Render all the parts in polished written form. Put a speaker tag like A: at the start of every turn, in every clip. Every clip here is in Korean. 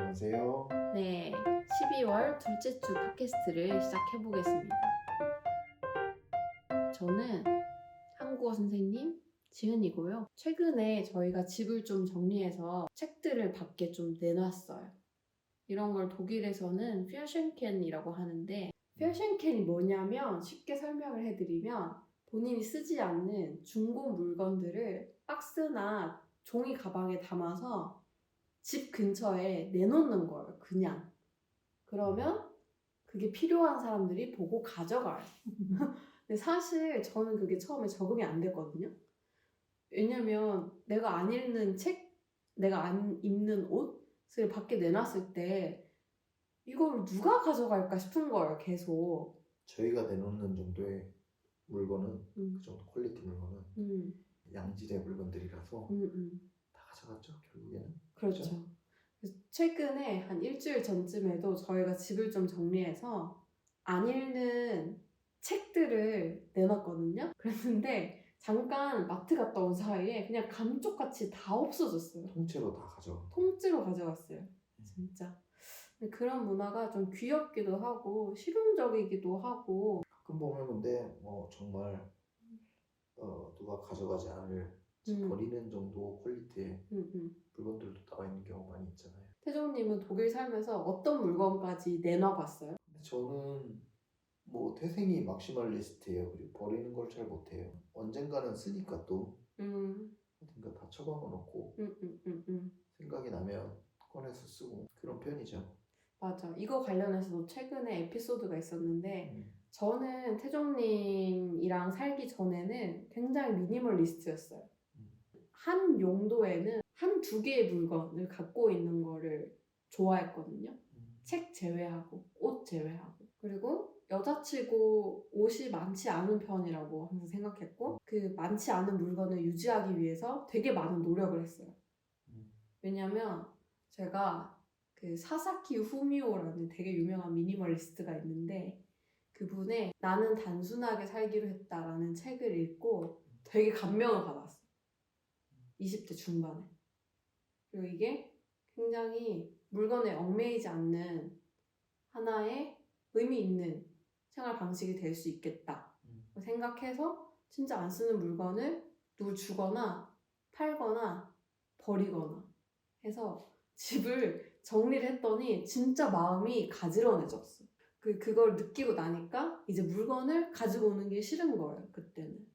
A: 안녕하세요.
B: 네, 12월 둘째 주 팟캐스트를 시작해보겠습니다. 저는 한국어 선생님 지은이고요. 최근에 저희가 집을 좀 정리해서 책들을 밖에 좀 내놨어요. 이런 걸 독일에서는 퓨어션캔이라고 하는데, 퓨어션캔이 뭐냐면 쉽게 설명을 해드리면 본인이 쓰지 않는 중고 물건들을 박스나 종이 가방에 담아서 집 근처에 내놓는 거예요, 그냥. 그러면 그게 필요한 사람들이 보고 가져가요. 근데 사실 저는 그게 처음에 적응이 안 됐거든요. 왜냐면 내가 안 읽는 책, 내가 안 입는 옷을 밖에 내놨을 때 이걸 누가 가져갈까 싶은 거예요, 계속.
A: 저희가 내놓는 정도의 물건은
B: 음.
A: 그 정도 퀄리티 물건은 양질의 물건들이라서 다 가져갔죠, 결국에는.
B: 그렇죠. 그래서 최근에 한 일주일 전쯤에도 저희가 집을 좀 정리해서 안 읽는 책들을 내놨거든요. 그랬는데 잠깐 마트 갔다 온 사이에 그냥 감쪽같이 다 없어졌어요.
A: 통째로 다 가져간 거.
B: 통째로 가져갔어요. 진짜. 근데 그런 문화가 좀 귀엽기도 하고 실용적이기도 하고.
A: 가끔 보면 근데 정말 누가 가져가지 않을 버리는 정도 퀄리티의 물건들도 나와 있는 경우가 많이 있잖아요.
B: 태종님은 독일 살면서 어떤 물건까지 내놔봤어요?
A: 근데 저는 태생이 막시멀리스트예요. 그리고 버리는 걸 잘 못해요. 언젠가는 쓰니까 또 어딘가 다 처박아 놓고 생각이 나면 꺼내서 쓰고 그런 편이죠.
B: 맞아. 이거 관련해서도 최근에 에피소드가 있었는데 저는 태종님이랑 살기 전에는 굉장히 미니멀리스트였어요. 한 용도에는 한두 개의 물건을 갖고 있는 거를 좋아했거든요. 책 제외하고 옷 제외하고. 그리고 여자치고 옷이 많지 않은 편이라고 항상 생각했고 그 많지 않은 물건을 유지하기 위해서 되게 많은 노력을 했어요. 왜냐면 제가 그 사사키 후미오라는 되게 유명한 미니멀리스트가 있는데 그분의 나는 단순하게 살기로 했다라는 책을 읽고 되게 감명을 받았어요. 20대 중반에. 그리고 이게 굉장히 물건에 얽매이지 않는 하나의 의미 있는 생활 방식이 될 수 있겠다 생각해서 진짜 안 쓰는 물건을 누굴 주거나 팔거나 버리거나 해서 집을 정리를 했더니 진짜 마음이 가지런해졌어. 그걸 느끼고 나니까 이제 물건을 가지고 오는 게 싫은 거예요, 그때는.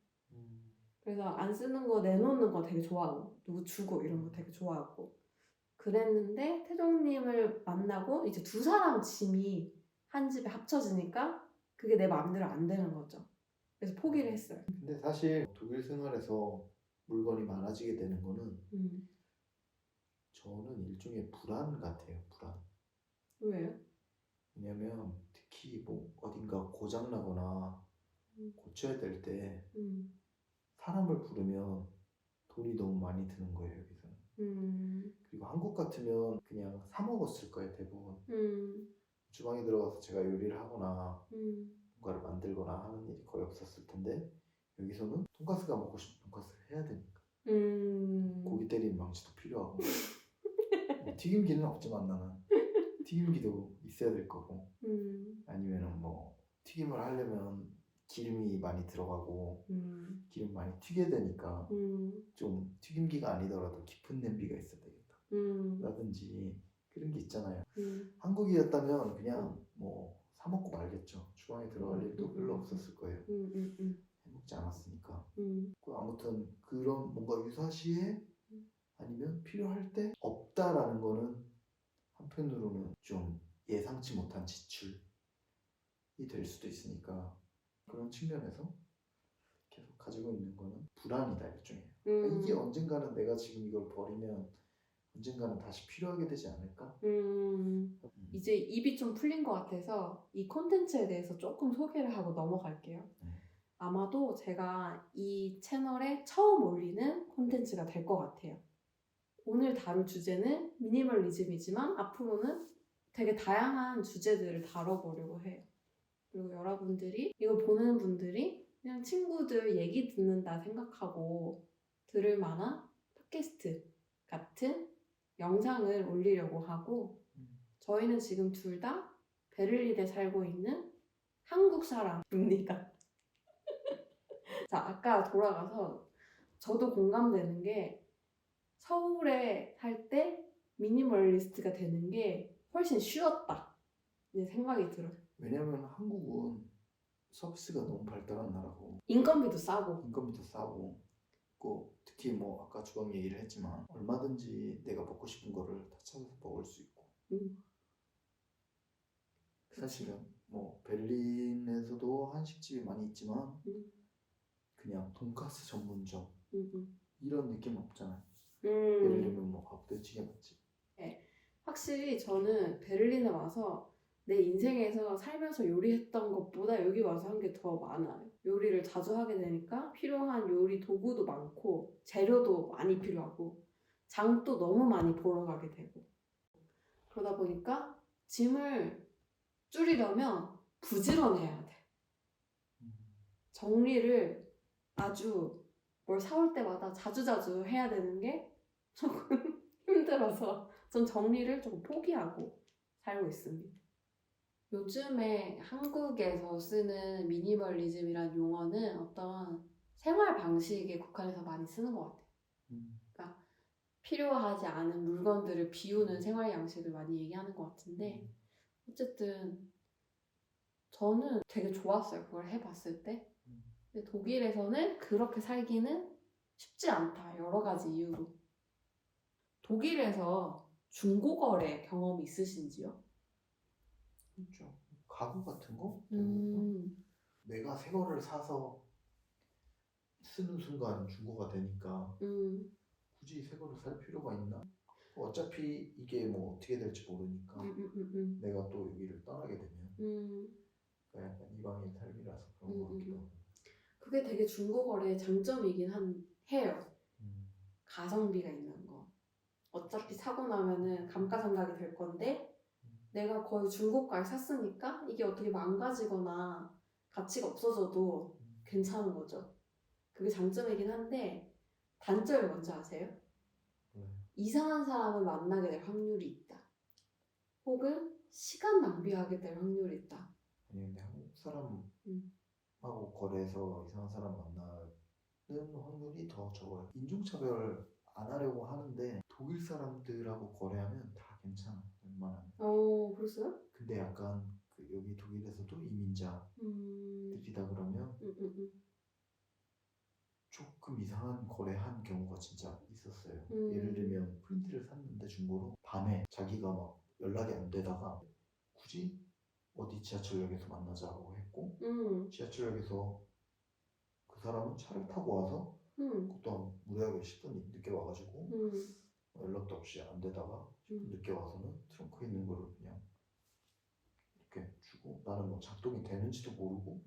B: 그래서 안 쓰는 거 내놓는 거 되게 좋아하고 누구 주고 이런 거 되게 좋아하고 그랬는데 태종님을 만나고 이제 두 사람 짐이 한 집에 합쳐지니까 그게 내 마음대로 안 되는 거죠. 그래서 포기를 했어요.
A: 근데 사실 독일 생활에서 물건이 많아지게 되는 거는 저는 일종의 불안 같아요. 불안.
B: 왜요?
A: 왜냐면 특히 어딘가 고장나거나 고쳐야 될 때 사람을 부르면 돈이 너무 많이 드는 거예요, 여기서는. 그리고 한국 같으면 그냥 사 먹었을 거예요, 대부분. 주방에 들어가서 제가 요리를 하거나 뭔가를 만들거나 하는 일이 거의 없었을 텐데 여기서는 돈가스가 먹고 싶은 돈가스를 해야 되니까 고기 때리는 망치도 필요하고 튀김기는 없지만 나는 튀김기도 있어야 될 거고 아니면은 튀김을 하려면 기름이 많이 들어가고 기름 많이 튀겨야 되니까 좀 튀김기가 아니더라도 깊은 냄비가 있어야 되겠다 라든지 그런 게 있잖아요. 한국이었다면 그냥 사 먹고 말겠죠. 주방에 들어갈 일도 별로 없었을 거예요. 해먹지 않았으니까. 아무튼 그런 뭔가 유사시에 아니면 필요할 때 없다라는 거는 한편으로는 좀 예상치 못한 지출이 될 수도 있으니까 그런 측면에서 계속 가지고 있는 거는 불안이다 일종의. 이게 언젠가는 내가 지금 이걸 버리면 언젠가는 다시 필요하게 되지 않을까?
B: 이제 입이 좀 풀린 것 같아서 이 콘텐츠에 대해서 조금 소개를 하고 넘어갈게요. 아마도 제가 이 채널에 처음 올리는 콘텐츠가 될 것 같아요. 오늘 다룰 주제는 미니멀리즘이지만 앞으로는 되게 다양한 주제들을 다뤄보려고 해요. 그리고 여러분들이 이거 보는 분들이 그냥 친구들 얘기 듣는다 생각하고 들을 만한 팟캐스트 같은 영상을 올리려고 하고 저희는 지금 둘 다 베를린에 살고 있는 한국 사람입니다. 자, 아까 돌아가서 저도 공감되는 게 서울에 살 때 미니멀리스트가 되는 게 훨씬 쉬웠다. 이 생각이 들어요.
A: 왜냐면 한국은 서비스가 너무 발달한 나라고
B: 인건비도 싸고.
A: 인건비도 싸고 특히 뭐 아까 주방 얘기를 했지만 얼마든지 내가 먹고 싶은 거를 다 찾아서 먹을 수 있고 사실은 뭐 베를린에서도 한식집이 많이 있지만 그냥 돈가스 전문점 이런 느낌은 없잖아요. 베를린은 뭐 밥도치게 맞지.
B: 네. 확실히 저는 베를린에 와서 내 인생에서 살면서 요리했던 것보다 여기 와서 한 게 더 많아요. 요리를 자주 하게 되니까 필요한 요리 도구도 많고 재료도 많이 필요하고 장도 너무 많이 보러 가게 되고 그러다 보니까 짐을 줄이려면 부지런해야 돼. 정리를 아주 뭘 사올 때마다 자주자주 해야 되는 게 조금 힘들어서 전 정리를 조금 포기하고 살고 있습니다. 요즘에 한국에서 쓰는 미니멀리즘이란 용어는 어떤 생활 방식에 국한해서 많이 쓰는 것 같아요. 그러니까 필요하지 않은 물건들을 비우는 생활 양식을 많이 얘기하는 것 같은데 어쨌든 저는 되게 좋았어요. 그걸 해봤을 때. 근데 독일에서는 그렇게 살기는 쉽지 않다. 여러 가지 이유로. 독일에서 중고거래 경험이 있으신지요?
A: 그렇죠. 가구 같은 거? 내가 새 거를 사서 쓰는 순간 중고가 되니까 굳이 새 거를 살 필요가 있나? 어차피 이게 뭐 어떻게 될지 모르니까 내가 또 여기를 떠나게 되면 약간 이방인 삶이라서 그런 것 같기도 하고.
B: 그게 되게 중고거래의 장점이긴 해요. 가성비가 있는 거. 어차피 사고 나면은 감가상각이 될 건데 내가 거의 중고가에 샀으니까 이게 어떻게 망가지거나 가치가 없어져도 괜찮은 거죠. 그게 장점이긴 한데 단점이 뭔지 아세요? 이상한 사람을 만나게 될 확률이 있다. 혹은 시간 낭비하게 될 확률이 있다.
A: 아니 근데 한국 사람하고 거래해서 이상한 사람 만나는 확률이 더 적어요. 인종차별 안 하려고 하는데 독일 사람들하고 거래하면 다 괜찮아. 웬만하면.
B: 그랬어요?
A: 근데 약간 여기 독일에서도 이민자들이다 그러면 조금 이상한 거래한 경우가 진짜 있었어요. 예를 들면 프린트를 샀는데 중고로 밤에 자기가 막 연락이 안 되다가 굳이 어디 지하철역에서 만나자고 했고 지하철역에서 그 사람은 차를 타고 와서 그것도 무리하게 10분 늦게 와가지고 연락도 없이 안 되다가 10분 늦게 와서는 트렁크에 있는 거를 그냥 이렇게 주고 나는 뭐 작동이 되는지도 모르고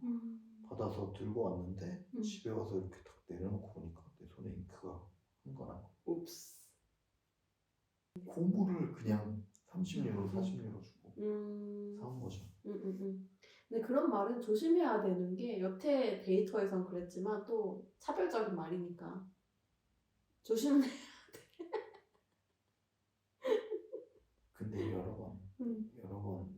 A: 받아서 들고 왔는데 집에 와서 이렇게 딱 내려놓고 보니까 내 손에 잉크가 한 거나
B: 옵스.
A: 고무를 그냥 30유로 40유로 주고 사온 거죠.
B: 근데 그런 말은 조심해야 되는 게 여태 데이터에선 그랬지만 또 차별적인 말이니까 조심해야 돼.
A: 근데 여러 번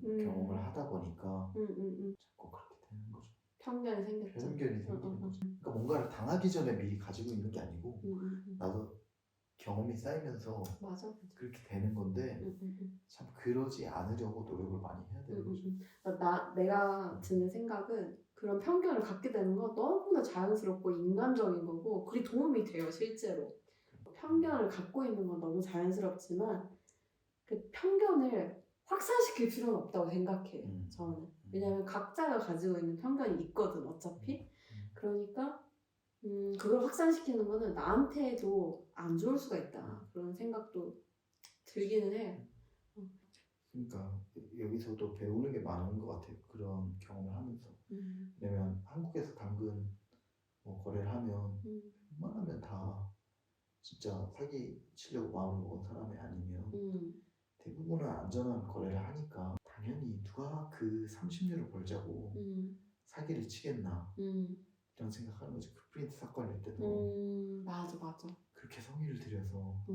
A: 경험을 하다 보니까 자꾸 그렇게 되는 거죠.
B: 편견이 생겼죠.
A: 편견이 생기는 거죠. 그러니까 뭔가를 당하기 전에 미리 가지고 있는 게 아니고 나도 경험이 쌓이면서
B: 맞아.
A: 그렇게 되는 건데 참 그러지 않으려고 노력을 많이 해야 되는 거죠.
B: 내가 드는 생각은 그런 편견을 갖게 되는 건 너무나 자연스럽고 인간적인 거고 그게 도움이 돼요 실제로. 편견을 갖고 있는 건 너무 자연스럽지만 그 편견을 확산시킬 필요는 없다고 생각해요. 저는. 왜냐면 각자가 가지고 있는 편견이 있거든 어차피. 그러니까 그걸 확산시키는 거는 나한테도 안 좋을 수가 있다. 그런 생각도 들기는 해요.
A: 그러니까 여기서도 배우는 게 많은 것 같아요. 그런 경험을 하면서. 왜냐면 한국에서 당근 뭐 거래를 하면 웬만하면 다 진짜 사기 치려고 마음을 먹은 사람이 아니면 대부분은 안전한 거래를 하니까 당연히 누가 그 30유로 벌자고 사기를 치겠나 이런 생각하는 거지. 그 프린트 사건일 때도
B: 맞아.
A: 그렇게 성의를 들여서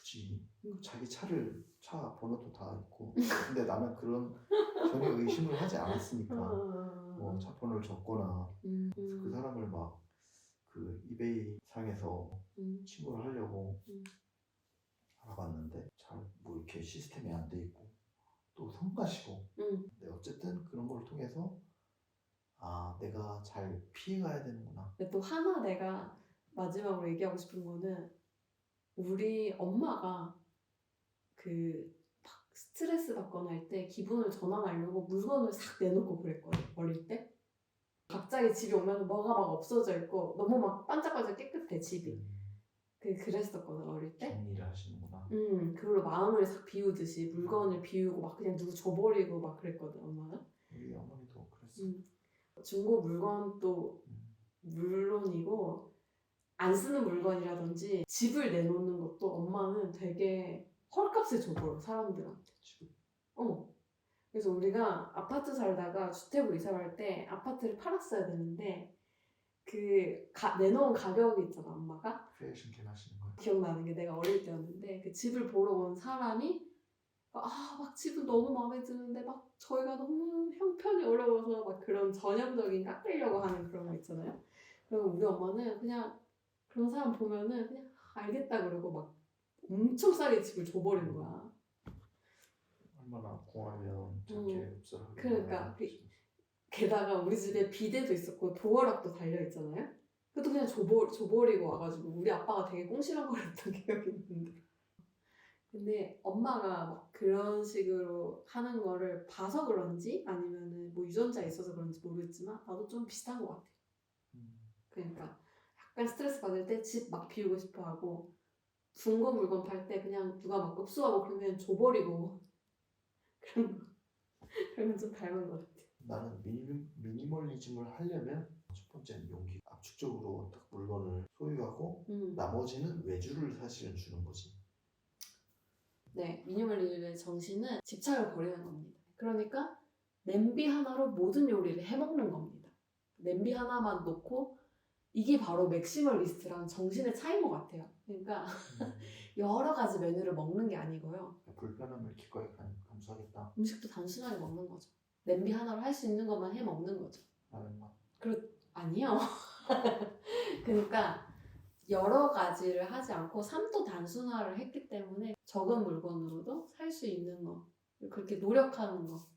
A: 굳이 자기 차 번호도 다 있고 근데 나는 그런 전혀 의심을 하지 않았으니까 뭐 차 번호를 적거나 그 사람을 막 그 이베이 상에서 친구를 하려고 알아봤는데 잘 뭐 이렇게 시스템이 안 돼 있고 또 성가시고 근데 어쨌든 그런 걸 통해서 아 내가 잘 피해가야 되는구나.
B: 근데 또 하나 내가 마지막으로 얘기하고 싶은 거는 우리 엄마가 그 막 스트레스 받거나 할 때 기분을 전환하려고 물건을 싹 내놓고 그랬거든 어릴 때. 갑자기 집에 오면 뭐가 막 없어져 있고 너무 막 반짝반짝 깨끗해 집이. 그랬었거든 어릴 때.
A: 정리를 하시는구나.
B: 그걸로 마음을 싹 비우듯이 물건을 비우고 막 그냥 누구 줘버리고 막 그랬거든 엄마는.
A: 우리 어머니도 그랬어.
B: 중고 물건도 물론이고 안 쓰는 물건이라든지 집을 내놓는 것도 엄마는 되게 헐값에 줘버려 사람들한테. 그래서 우리가 아파트 살다가 주택으로 이사 갈 때 아파트를 팔았어야 되는데 내놓은 가격이 있잖아 엄마가.
A: 크리에이션 캠 하시는 거예요?
B: 기억나는 게 내가 어릴 때였는데 그 집을 보러 온 사람이 막 집은 너무 마음에 드는데 막 저희가 너무 형편이 어려워서 막 그런 전형적인 깎으려고 하는 그런 거 있잖아요. 그리고 우리 엄마는 그냥 그런 사람 보면은 그냥 알겠다 그러고 막 엄청 싸게 집을 줘버리는 거야.
A: 얼마나 공하면 작게 흡수를
B: 그러니까 게다가 우리 집에 비데도 있었고 도어락도 달려있잖아요. 그것도 그냥 줘버리고 와가지고 우리 아빠가 되게 꽁시렁거렸던 기억이 있는데 근데 엄마가 막 그런 식으로 하는 거를 봐서 그런지 아니면은 뭐 유전자에 있어서 그런지 모르겠지만 나도 좀 비슷한 것 같아. 그러니까 약간 스트레스 받을 때 집 막 비우고 싶어 하고 중고 물건 팔 때 그냥 누가 막 흡수하고 그러면 줘버리고 그런 건 좀 닮은 것 같아.
A: 나는 미니멀리즘을 하려면 첫 번째는 용기. 압축적으로 딱 물건을 소유하고 나머지는 외주를 사실은 주는 거지.
B: 네, 미니멀리즘의 정신은 집착을 버리는 겁니다. 그러니까 냄비 하나로 모든 요리를 해먹는 겁니다. 냄비 하나만 놓고 이게 바로 맥시멀리스트랑 정신의 차이인 것 같아요. 그러니까 여러 가지 메뉴를 먹는 게 아니고요.
A: 불편함을 기꺼이 감수하겠다.
B: 음식도 단순하게 먹는 거죠. 냄비 하나로 할 수 있는 것만 해 먹는 거죠.
A: 라면만.
B: 아니요. 그러니까 여러 가지를 하지 않고 삶도 단순화를 했기 때문에 적은 물건으로도 살 수 있는 거 그렇게 노력하는 거.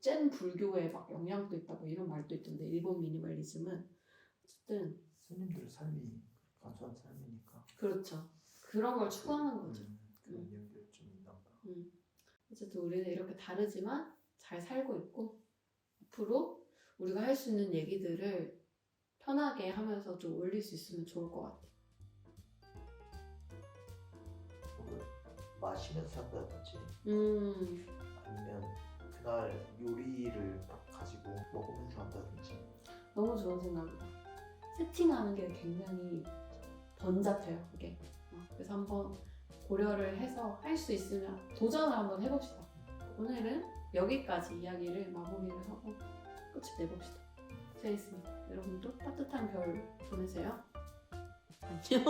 B: 젠 불교에 막 영향도 있다고 이런 말도 있던데 일본 미니멀리즘은 어쨌든
A: 스님들 삶이 간소한 삶이니까.
B: 그렇죠. 그런 걸 추구하는 거죠.
A: 그런 이유들 좀 있나 보다.
B: 어쨌든 우리는 이렇게 다르지만 잘 살고 있고 앞으로 우리가 할 수 있는 얘기들을 편하게 하면서 좀 올릴 수 있으면 좋을 것 같아.
A: 마시면서 산다든지 아니면 그날 요리를 딱 가지고 먹으면서 한다든지.
B: 너무 좋은 생각이다. 세팅하는 게 굉장히 번잡해요 그게. 그래서 한번 고려를 해서 할 수 있으면 도전을 한번 해봅시다. 오늘은 여기까지 이야기를 마무리를 하고 끝을 내봅시다. 재밌습니다. 여러분도 따뜻한 겨울 보내세요. 안녕.